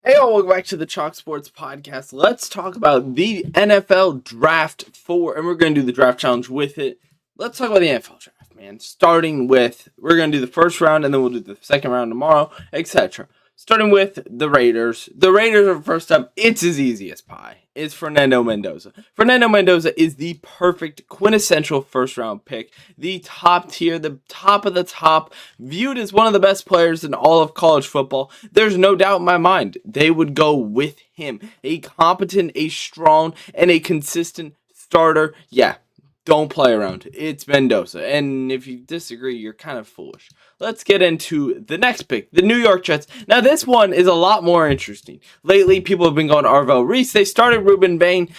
Hey, all, welcome back to the Chalk Sports Podcast. Let's talk about the NFL Draft 4, and we're going to do the draft challenge with it. Let's talk about the NFL Draft, man. Starting with, we're going to do the first round, and then we'll do the second round tomorrow, etc. Starting with the Raiders. The Raiders are first up. It's as easy as pie. It's Fernando Mendoza. Fernando Mendoza is the perfect quintessential first-round pick. The top tier, the top of the top, viewed as one of the best players in all of college football. There's no doubt in my mind they would go with him. A competent, a strong, and a consistent starter. Yeah, don't play around. It's Mendoza. And if you disagree, you're kind of foolish. Let's get into the next pick, the New York Jets. Now, this one is a lot more interesting. Lately, people have been going to Arvell Reese. They started Ruben Bain.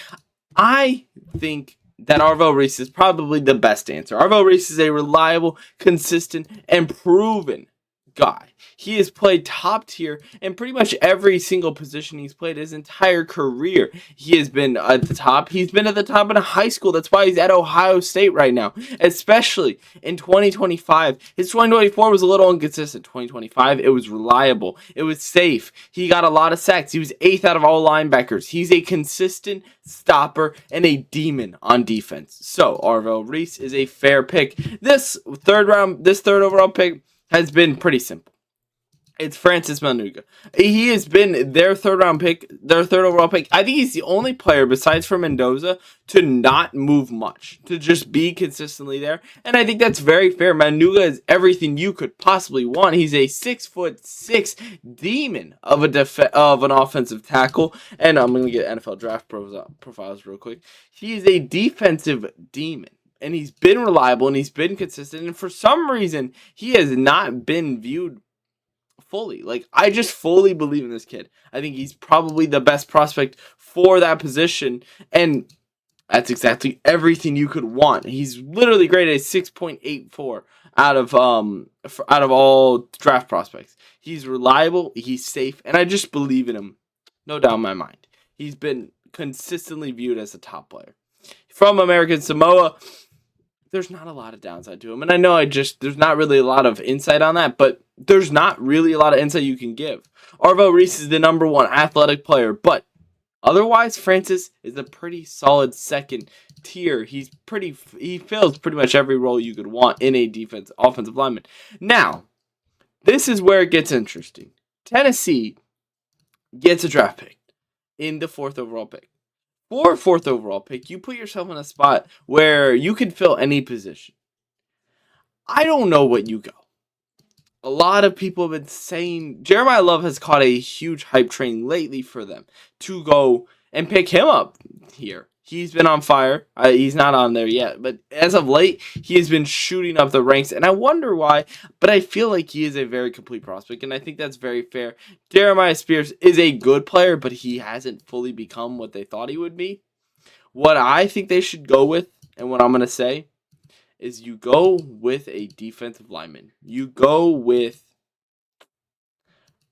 I think that Arvell Reese is probably the best answer. Arvell Reese is a reliable, consistent, and proven guy. He has played top tier in pretty much every single position he's played his entire career. He has been at the top. He's been at the top in high school. That's why he's at Ohio State right now, especially in 2025. His 2024 was a little inconsistent. 2025, it was reliable. It was safe. He got a lot of sacks. He was 8th out of all linebackers. He's a consistent stopper and a demon on defense. So, Arvell Reese is a fair pick. This third overall pick has been pretty simple. It's Francis Manuga. He has been their third overall pick. I think he's the only player besides for Mendoza to not move much, to just be consistently there. And I think that's very fair. Manuga is everything you could possibly want. He's a 6'6" demon of an offensive tackle. And I'm going to get NFL draft profiles real quick. He is a defensive demon. And he's been reliable and he's been consistent. And for some reason, he has not been viewed fully. Like, I just fully believe in this kid. I think he's probably the best prospect for that position. And that's exactly everything you could want. He's literally graded a 6.84 out of all draft prospects. He's reliable. He's safe. And I just believe in him. No doubt in my mind. He's been consistently viewed as a top player. From American Samoa, there's not a lot of downside to him. And I know there's not really a lot of insight on that, but there's not really a lot of insight you can give. Arvell Reese is the number one athletic player, but otherwise, Francis is a pretty solid second tier. He fills pretty much every role you could want in a offensive lineman. Now, this is where it gets interesting. Tennessee gets a draft pick in the 4th overall pick. For a 4th overall pick, you put yourself in a spot where you can fill any position. I don't know what you go. A lot of people have been saying Jeremiah Love has caught a huge hype train lately for them to go and pick him up here. He's been on fire. He's not on there yet, but as of late, he has been shooting up the ranks, and I wonder why, but I feel like he is a very complete prospect, and I think that's very fair. Jeremiah Spears is a good player, but he hasn't fully become what they thought he would be. What I think they should go with, and what I'm going to say, is you go with a defensive lineman. You go with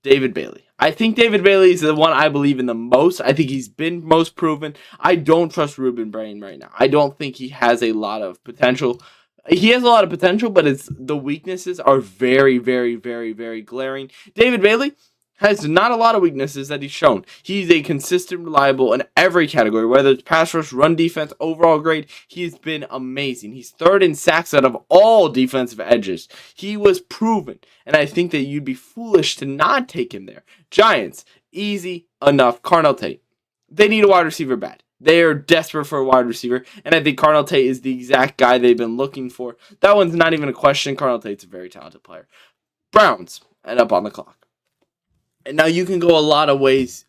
David Bailey. I think David Bailey is the one I believe in the most. I think he's been most proven. I don't trust Ruben Bain right now. I don't think he has a lot of potential. He has a lot of potential, but the weaknesses are very, very, very, very glaring. David Bailey has not a lot of weaknesses that he's shown. He's a consistent, reliable in every category, whether it's pass rush, run defense, overall grade. He's been amazing. He's 3rd in sacks out of all defensive edges. He was proven, and I think that you'd be foolish to not take him there. Giants, easy enough. Carnell Tate. They need a wide receiver bad. They are desperate for a wide receiver, and I think Carnell Tate is the exact guy they've been looking for. That one's not even a question. Carnell Tate's a very talented player. Browns end up on the clock. And now you can go a lot of ways.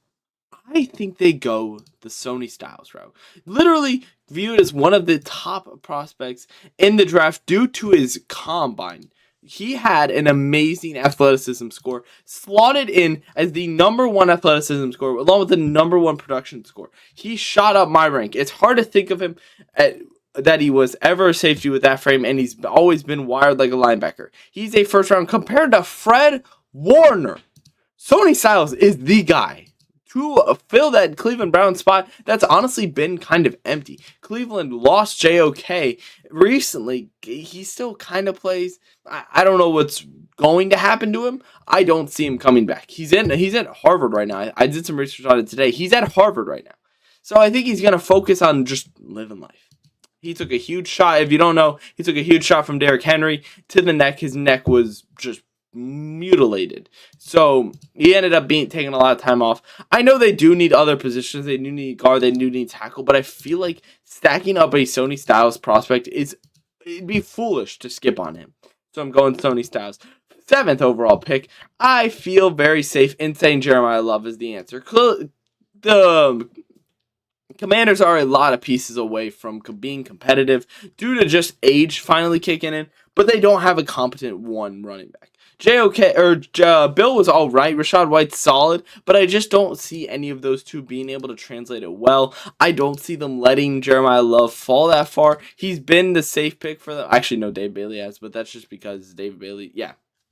I think they go the Sony Styles route. Literally viewed as one of the top prospects in the draft due to his combine. He had an amazing athleticism score, slotted in as the number one athleticism score, along with the number one production score. He shot up my rank. It's hard to think of him that he was ever a safety with that frame, and he's always been wired like a linebacker. He's a first round compared to Fred Warner. Sony Styles is the guy to fill that Cleveland Brown spot that's honestly been kind of empty. Cleveland lost JOK recently. He still kind of plays. I don't know what's going to happen to him. I don't see him coming back. He's at Harvard right now. I did some research on it today. He's at Harvard right now. So I think he's going to focus on just living life. He took a huge shot. If you don't know, he took a huge shot from Derrick Henry to the neck. His neck was just mutilated. So he ended up taking a lot of time off. I know they do need other positions. They do need guard. They do need tackle. But I feel like stacking up a Sony Styles prospect it'd be foolish to skip on him. So I'm going Sony Styles. 7th overall pick. I feel very safe in saying Jeremiah Love is the answer. The Commanders are a lot of pieces away from being competitive due to just age finally kicking in, but they don't have a competent one running back. Bill was all right. Rashad White's solid, but I just don't see any of those two being able to translate it well. I don't see them letting Jeremiah Love fall that far. He's been the safe pick for them. Actually, no, Dave Bailey has, but that's just because Dave Bailey,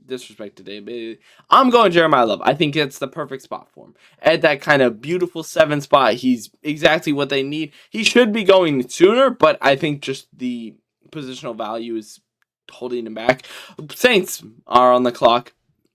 disrespect to Dave Bailey. I'm going Jeremiah Love. I think it's the perfect spot for him. At that kind of beautiful 7 spot, he's exactly what they need. He should be going sooner, but I think just the positional value is holding him back. Saints are on the clock.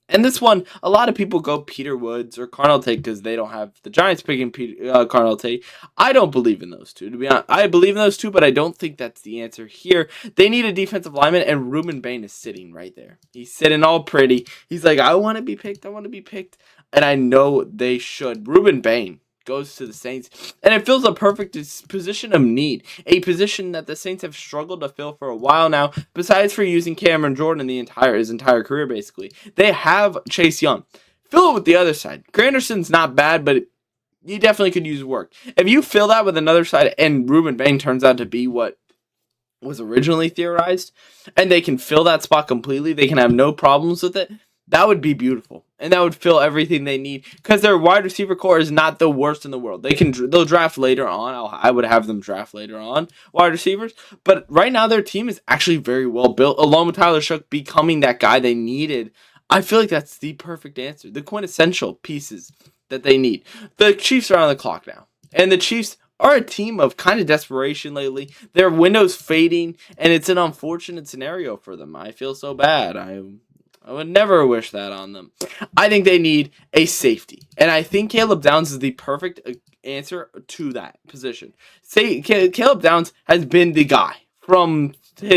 And this one, a lot of people go Peter Woods or Carnell Tate because they don't have the Giants picking Carnell Tate. I don't believe in those two, to be honest. I believe in those two, but I don't think that's the answer here. They need a defensive lineman, and Ruben Bain is sitting right there. He's sitting all pretty. He's like, I want to be picked. I want to be picked. And I know they should. Ruben Bain goes to the Saints, and it fills a perfect position of need, a position that the Saints have struggled to fill for a while now, besides for using Cameron Jordan his entire career, basically. They have Chase Young. Fill it with the other side. Granderson's not bad, but you definitely could use work. If you fill that with another side, and Ruben Bain turns out to be what was originally theorized, and they can fill that spot completely, they can have no problems with it, that would be beautiful, and that would fill everything they need, because their wide receiver core is not the worst in the world. They'll draft later on. I would have them draft later on wide receivers, but right now their team is actually very well built. Along with Tyler Shough becoming that guy they needed, I feel like that's the perfect answer, the quintessential pieces that they need. The Chiefs are on the clock now, and the Chiefs are a team of kind of desperation lately. Their window's fading, and it's an unfortunate scenario for them. I feel so bad. I would never wish that on them. I think they need a safety. And I think Caleb Downs is the perfect answer to that position. Caleb Downs has been the guy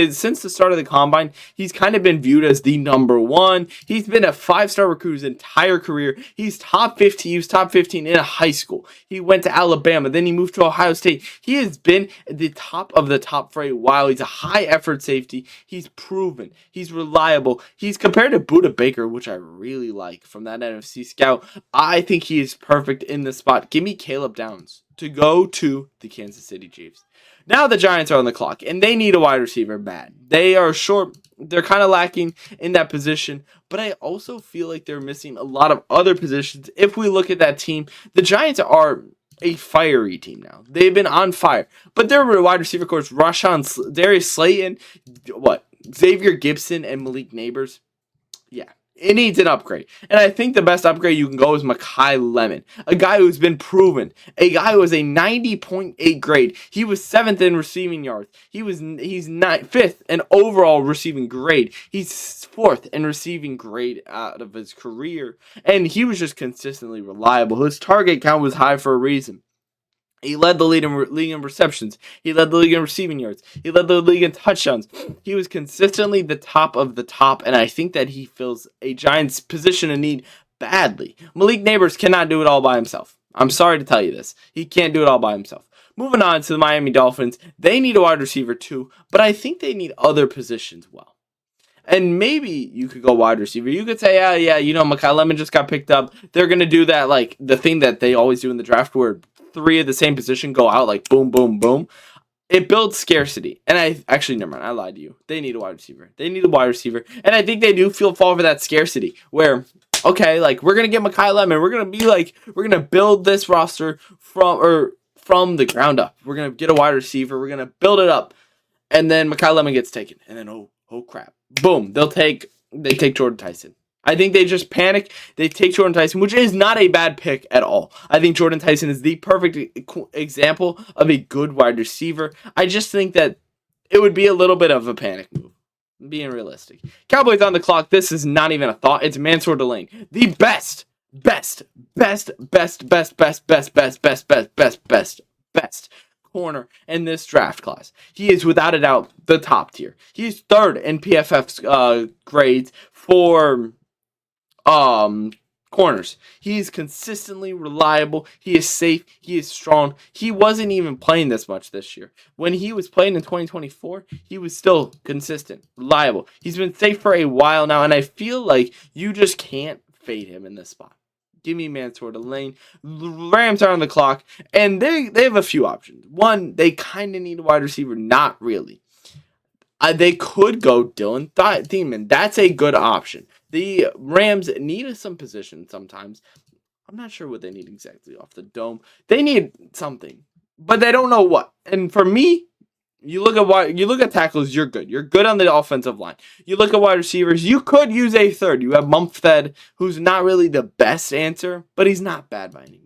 since the start of the combine. He's kind of been viewed as the number one. He's been a 5-star recruit his entire career. He's top 50. He was top 15 in high school. He went to Alabama. Then he moved to Ohio State. He has been at the top of the top for a while. He's a high effort safety. He's proven. He's reliable. He's compared to Budda Baker, which I really like from that NFC scout. I think he is perfect in the spot. Give me Caleb Downs to go to the Kansas City Chiefs. Now the Giants are on the clock, and they need a wide receiver bad. They are short. They're kind of lacking in that position, but I also feel like they're missing a lot of other positions. If we look at that team, the Giants are a fiery team now. They've been on fire, but their wide receiver coach, Darius Slayton, Xavier Gibson, and Malik Neighbors. Yeah. It needs an upgrade. And I think the best upgrade you can go is Mekhi Lemon, a guy who's been proven, a guy who has a 90.8 grade. He was 7th in receiving yards. He's 5th in overall receiving grade. He's 4th in receiving grade out of his career. And he was just consistently reliable. His target count was high for a reason. He led the league in receptions. He led the league in receiving yards. He led the league in touchdowns. He was consistently the top of the top, and I think that he fills a Giants position of need badly. Malik Neighbors cannot do it all by himself. I'm sorry to tell you this. He can't do it all by himself. Moving on to the Miami Dolphins. They need a wide receiver too, but I think they need other positions well. And maybe you could go wide receiver. You could say, Mekhi Lemon just got picked up. They're going to do that, like the thing that they always do in the draft where 3 of the same position go out like boom, boom, boom. It builds scarcity. And never mind. I lied to you. They need a wide receiver. And I think they do fall for that scarcity where, okay, like we're going to get Mekhi Lemon. We're going to build this roster from the ground up. We're going to get a wide receiver. We're going to build it up. And then Mekhi Lemon gets taken. And then, oh crap. Boom. They take Jordan Tyson. I think they just panic. They take Jordan Tyson, which is not a bad pick at all. I think Jordan Tyson is the perfect example of a good wide receiver. I just think that it would be a little bit of a panic move. Being realistic. Cowboys on the clock. This is not even a thought. It's Mansour Delane. The best corner in this draft class. He is without a doubt the top tier. He's third in PFF's grades for corners. He's consistently reliable. He is safe. He is strong. He wasn't even playing this much this year. When he was playing in 2024, he was still consistent, reliable. He's been safe for a while now, and I feel like you just can't fade him in this spot. Give me Mansour Delane. Rams are on the clock, and they have a few options. One, they kind of need a wide receiver. Not really. They could go Dylan Thiemann. That's a good option. The Rams need some position sometimes. I'm not sure what they need exactly off the dome. They need something, but they don't know what. And for me, you look at tackles, you're good. You're good on the offensive line. You look at wide receivers, you could use a third. You have Mumphed, who's not really the best answer, but he's not bad by any means.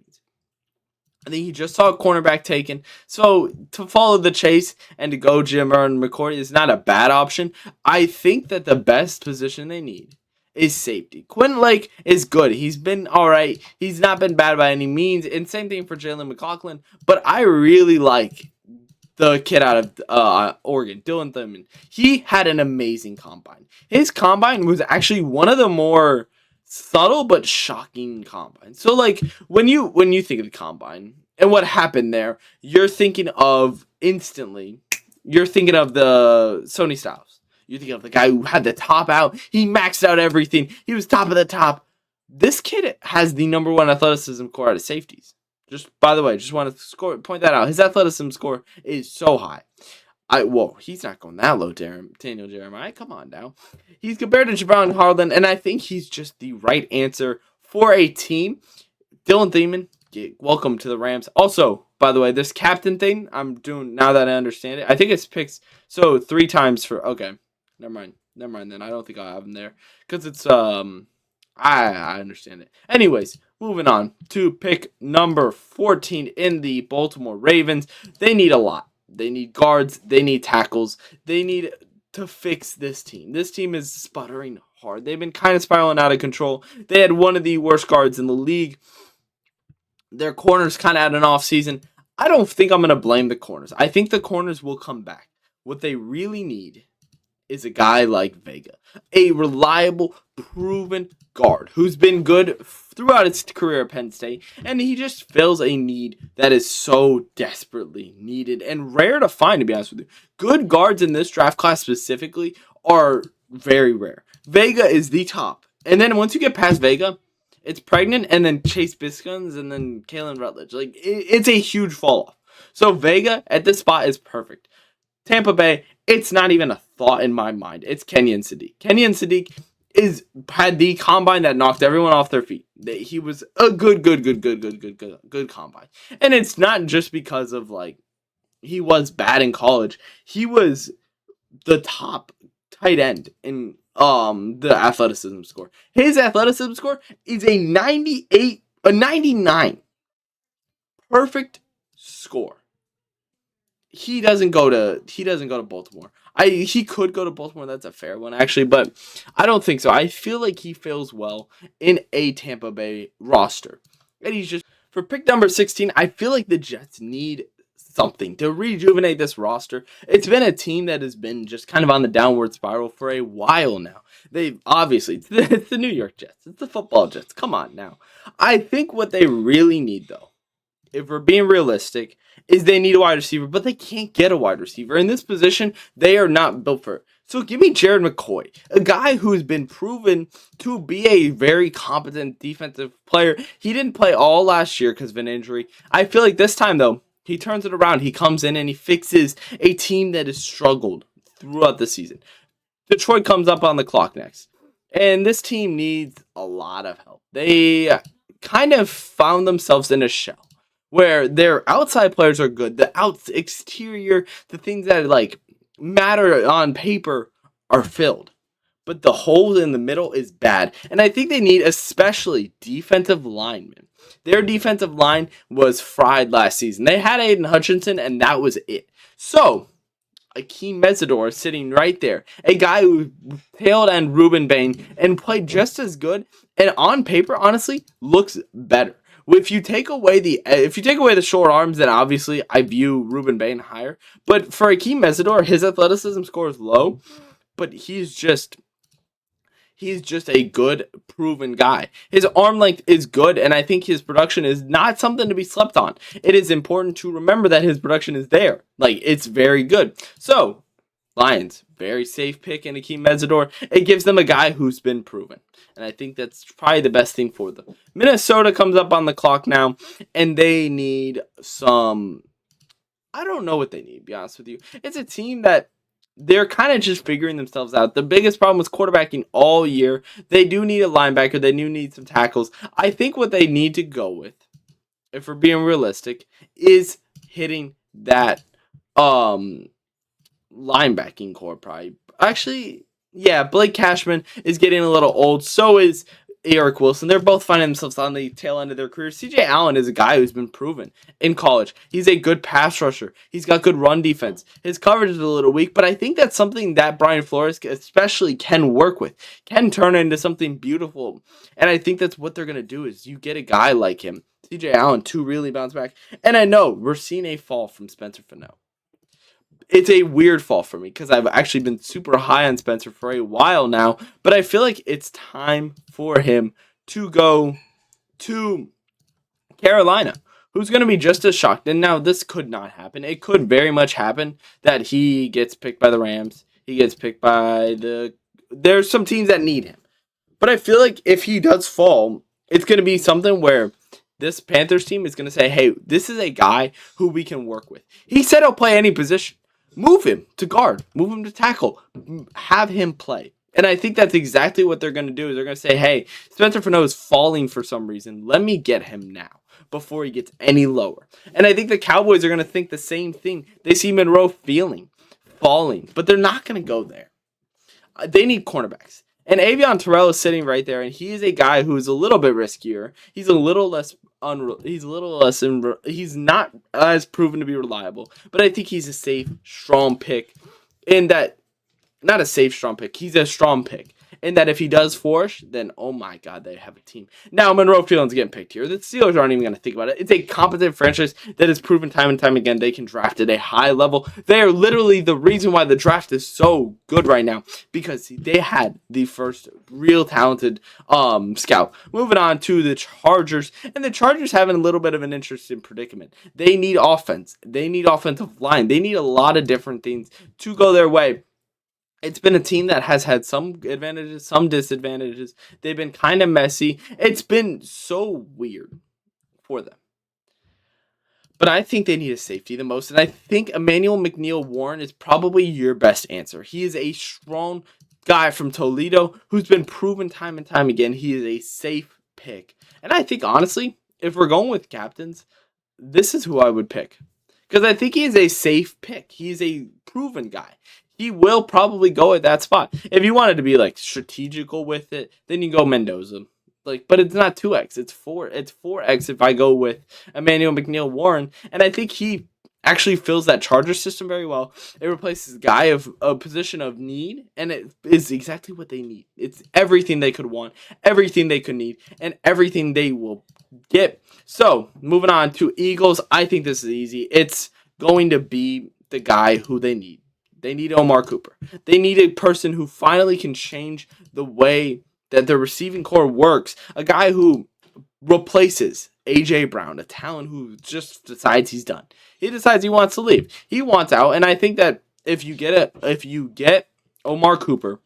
I think he just saw a cornerback taken. So to follow the chase and to go Jimmer and McCourty is not a bad option. I think that the best position they need is safety. Quentin Lake is good. He's been all right. He's not been bad by any means. And same thing for Jalen McLaughlin. But I really like the kid out of Oregon, Dylan Thiemann. He had an amazing combine. His combine was actually one of the more subtle but shocking combines. So like when you think of the combine and what happened there, you're thinking of the Sony Styles. You think of the guy who had the top out. He maxed out everything. He was top of the top. This kid has the number one athleticism score out of safeties. Just by the way, just want to point that out. His athleticism score is so high. He's not going that low, Daniel Jeremiah. Come on now. He's compared to Javon Harlan, and I think he's just the right answer for a team. Dylan Thiemann, welcome to the Rams. Also, by the way, this captain thing I'm doing now that I understand it. I think it's picks 3 times for. Okay, never mind. Then I don't think I'll have him there because it's I understand it. Anyways, moving on to pick number 14 in the Baltimore Ravens. They need a lot. They need guards. They need tackles. They need to fix this team. This team is sputtering hard. They've been kind of spiraling out of control. They had one of the worst guards in the league. Their corners kind of had an off season. I don't think I'm going to blame the corners. I think the corners will come back. What they really need is a guy like Vega, a reliable, proven guard who's been good throughout his career at Penn State, and he just fills a need that is so desperately needed and rare to find, to be honest with you. Good guards in this draft class specifically are very rare. Vega is the top, and then once you get past Vega, it's Pregnant, and then Chase Biscuits, and then Kalen Rutledge. Like, it's a huge fall off. So Vega at this spot is perfect. Tampa Bay, it's not even a thought in my mind. It's Kenyon Sadiq. Kenyon Sadiq had the combine that knocked everyone off their feet. He was a good combine. And it's not just because of he was bad in college. He was the top tight end in the athleticism score. His athleticism score is a 99. Perfect score. He doesn't go to Baltimore. He could go to Baltimore. That's a fair one, actually, but I don't think so. I feel like he fails well in a Tampa Bay roster. And he's just, for pick number 16, I feel like the Jets need something to rejuvenate this roster. It's been a team that has been just kind of on the downward spiral for a while now. It's the New York Jets. It's the football Jets. Come on now. I think what they really need, though, if we're being realistic, is they need a wide receiver, but they can't get a wide receiver. In this position, they are not built for it. So give me Jared McCoy, a guy who's been proven to be a very competent defensive player. He didn't play all last year because of an injury. I feel like this time, though, he turns it around. He comes in and he fixes a team that has struggled throughout the season. Detroit comes up on the clock next. And this team needs a lot of help. They kind of found themselves in a shell, where their outside players are good. The exterior, the things that matter on paper are filled. but the hole in the middle is bad. And I think they need especially defensive linemen. Their defensive line was fried last season. They had Aiden Hutchinson, and that was it. So, Akeem Mesidor sitting right there, a guy who tailed end Ruben Bain and played just as good, and on paper, honestly, looks better. If you take away the short arms, then obviously I view Ruben Bain higher. But for Akeem Mesidor, his athleticism score is low, but he's just a good, proven guy. His arm length is good, and I think his production is not something to be slept on. It is important to remember that his production is there. It's very good. So, Lions, very safe pick in Akeem Mesidor. It gives them a guy who's been proven. And I think that's probably the best thing for them. Minnesota comes up on the clock now, and they need some... I don't know what they need, to be honest with you. It's a team that they're kind of just figuring themselves out. The biggest problem was quarterbacking all year. They do need a linebacker. They do need some tackles. I think what they need to go with, if we're being realistic, is hitting that linebacking core probably. Actually, yeah, Blake Cashman is getting a little old. So is Eric Wilson. They're both finding themselves on the tail end of their career. CJ Allen is a guy who's been proven in college. He's a good pass rusher. He's got good run defense. His coverage is a little weak, but I think that's something that Brian Flores especially can work with, can turn into something beautiful. And I think that's what they're going to do is you get a guy like him, CJ Allen, to really bounce back. And I know we're seeing a fall from Spencer Fano. It's a weird fall for me because I've actually been super high on Spencer for a while now, but I feel like it's time for him to go to Carolina, who's going to be just as shocked. And now this could not happen. It could very much happen that he gets picked by the Rams. He gets picked by there's some teams that need him. But I feel like if he does fall, it's going to be something where this Panthers team is going to say, hey, this is a guy who we can work with. He said he'll play any position. Move him to guard. Move him to tackle. Have him play. And I think that's exactly what they're going to do. Is they're going to say, hey, Spencer Fano is falling for some reason. Let me get him now before he gets any lower. And I think the Cowboys are going to think the same thing. They see Monroe falling, but they're not going to go there. They need cornerbacks. And Avion Terrell is sitting right there, and he is a guy who is a little bit riskier. He's not as proven to be reliable, but I think he's a safe, strong pick. Not a safe, strong pick. He's a strong pick. And that if he does force, then oh my God, they have a team. Now Monroe Fielding's getting picked here. The Steelers aren't even going to think about it. It's a competent franchise that has proven time and time again they can draft at a high level. They are literally the reason why the draft is so good right now, because they had the first real talented scout. Moving on to the Chargers, and the Chargers having a little bit of an interesting predicament. They need offense. They need offensive line. They need a lot of different things to go their way. It's been a team that has had some advantages, some disadvantages. They've been kind of messy. It's been so weird for them. But I think they need a safety the most. And I think Emmanuel McNeil-Warren is probably your best answer. He is a strong guy from Toledo who's been proven time and time again. He is a safe pick. And I think, honestly, if we're going with captains, this is who I would pick. Because I think he is a safe pick. He's a proven guy. He will probably go at that spot. If you wanted to be strategical with it, then you go Mendoza. But it's not 2x. It's 4x if I go with Emmanuel McNeil-Warren. And I think he actually fills that Charger system very well. It replaces a guy of a position of need, and it is exactly what they need. It's everything they could want, everything they could need, and everything they will get. So, moving on to Eagles, I think this is easy. It's going to be the guy who they need. They need Omar Cooper. They need a person who finally can change the way that the receiving core works. A guy who replaces A.J. Brown, a talent who just decides he's done. He decides he wants to leave. He wants out, and I think that if you get Omar Cooper,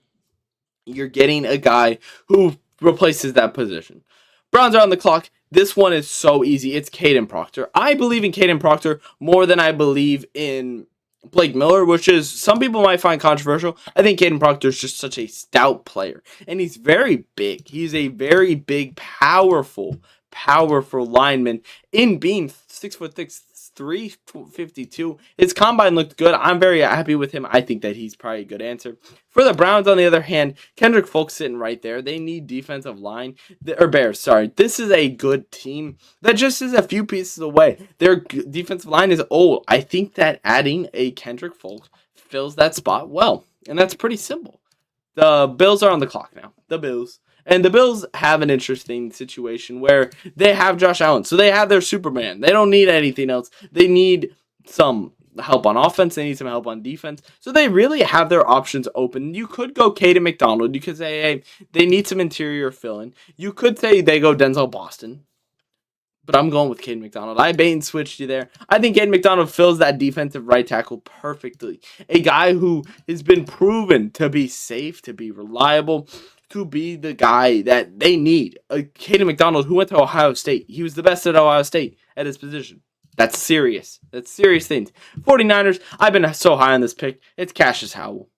you're getting a guy who replaces that position. Browns are on the clock. This one is so easy. It's Caden Proctor. I believe in Caden Proctor more than I believe in Blake Miller, which is some people might find controversial. I think Caden Proctor is just such a stout player, and he's very big. He's a very big, powerful powerful lineman in being 6'6", 352. His combine looked good. I'm very happy with him. I think that he's probably a good answer. For the Browns, on the other hand, Kendrick Fulks sitting right there. They need defensive line. Or Bears, sorry. This is a good team that just is a few pieces away. Their defensive line is old. I think that adding a Kendrick Fulks fills that spot well. And that's pretty simple. The Bills are on the clock now. The Bills. And the Bills have an interesting situation where they have Josh Allen. So they have their Superman. They don't need anything else. They need some help on offense. They need some help on defense. So they really have their options open. You could go Caden McDonald. You could say, hey, they need some interior fill-in. You could say they go Denzel Boston. But I'm going with Caden McDonald. I bait and switched you there. I think Caden McDonald fills that defensive right tackle perfectly. A guy who has been proven to be safe, to be reliable, to be the guy that they need. Caden McDonald, who went to Ohio State. He was the best at Ohio State at his position. That's serious. That's serious things. 49ers, I've been so high on this pick. It's Cassius Howell.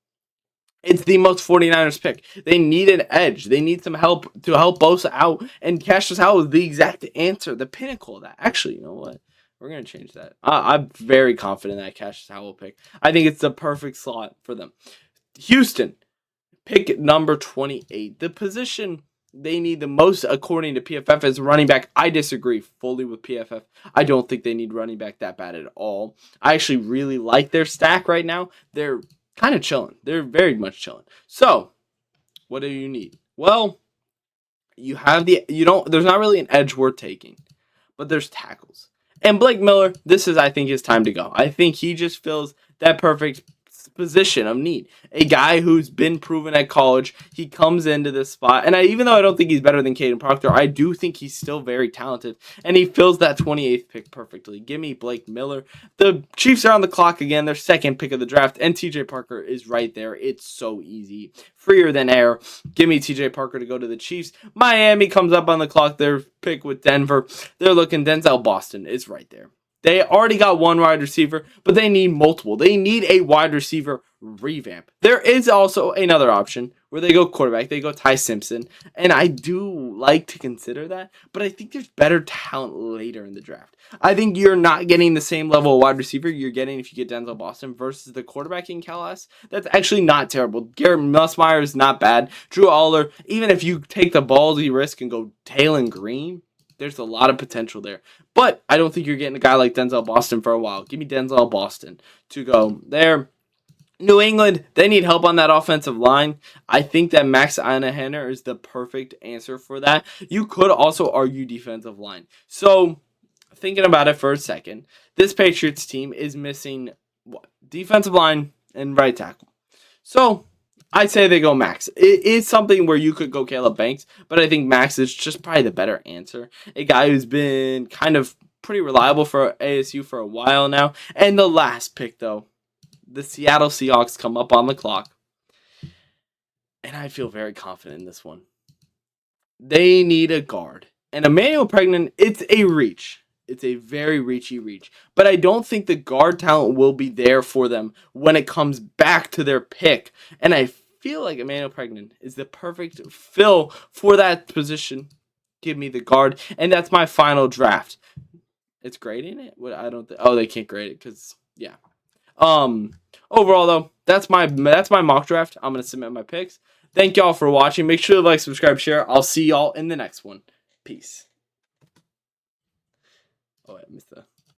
It's the most 49ers pick. They need an edge. They need some help to help Bosa out. And Cassius Howell is the exact answer, the pinnacle of that. Actually, you know what? We're going to change that. I'm very confident in that Cassius Howell pick. I think it's the perfect slot for them. Houston, pick number 28. The position they need the most, according to PFF, is running back. I disagree fully with PFF. I don't think they need running back that bad at all. I actually really like their stack right now. They're kind of chilling. They're very much chilling. So, what do you need? Well, there's not really an edge worth taking, but there's tackles. And Blake Miller, this is, I think, his time to go. I think he just fills that perfect position of need. A guy who's been proven at college. He comes into this spot. And even though I don't think he's better than Caden Proctor, I do think he's still very talented. And he fills that 28th pick perfectly. Give me Blake Miller. The Chiefs are on the clock again. Their second pick of the draft. And TJ Parker is right there. It's so easy. Freer than air. Give me TJ Parker to go to the Chiefs. Miami comes up on the clock. Their pick with Denver. They're looking. Denzel Boston is right there. They already got one wide receiver, but they need multiple. They need a wide receiver revamp. There is also another option where they go quarterback. They go Ty Simpson, and I do like to consider that, but I think there's better talent later in the draft. I think you're not getting the same level of wide receiver you're getting if you get Denzel Boston versus the quarterback in Calais. That's actually not terrible. Garrett Nussmeier is not bad. Drew Aller, even if you take the ballsy risk and go Taylon Green, there's a lot of potential there. But I don't think you're getting a guy like Denzel Boston for a while. Give me Denzel Boston to go there. New England, they need help on that offensive line. I think that Max Einenhenner is the perfect answer for that. You could also argue defensive line. So, thinking about it for a second, this Patriots team is missing what? Defensive line and right tackle. So, I'd say they go Max. It is something where you could go Caleb Banks, but I think Max is just probably the better answer. A guy who's been kind of pretty reliable for ASU for a while now. And the last pick, though, the Seattle Seahawks come up on the clock. And I feel very confident in this one. They need a guard. And Emmanuel Pregnon, it's a reach. It's a very reachy reach. But I don't think the guard talent will be there for them when it comes back to their pick. And I feel like Emmanuel Pregnon is the perfect fill for that position. Give me the guard. And that's my final draft. It's grading it? What I don't oh, they can't grade it because yeah. Overall though, that's my mock draft. I'm gonna submit my picks. Thank y'all for watching. Make sure to like, subscribe, share. I'll see y'all in the next one. Peace. Oh, I missed that.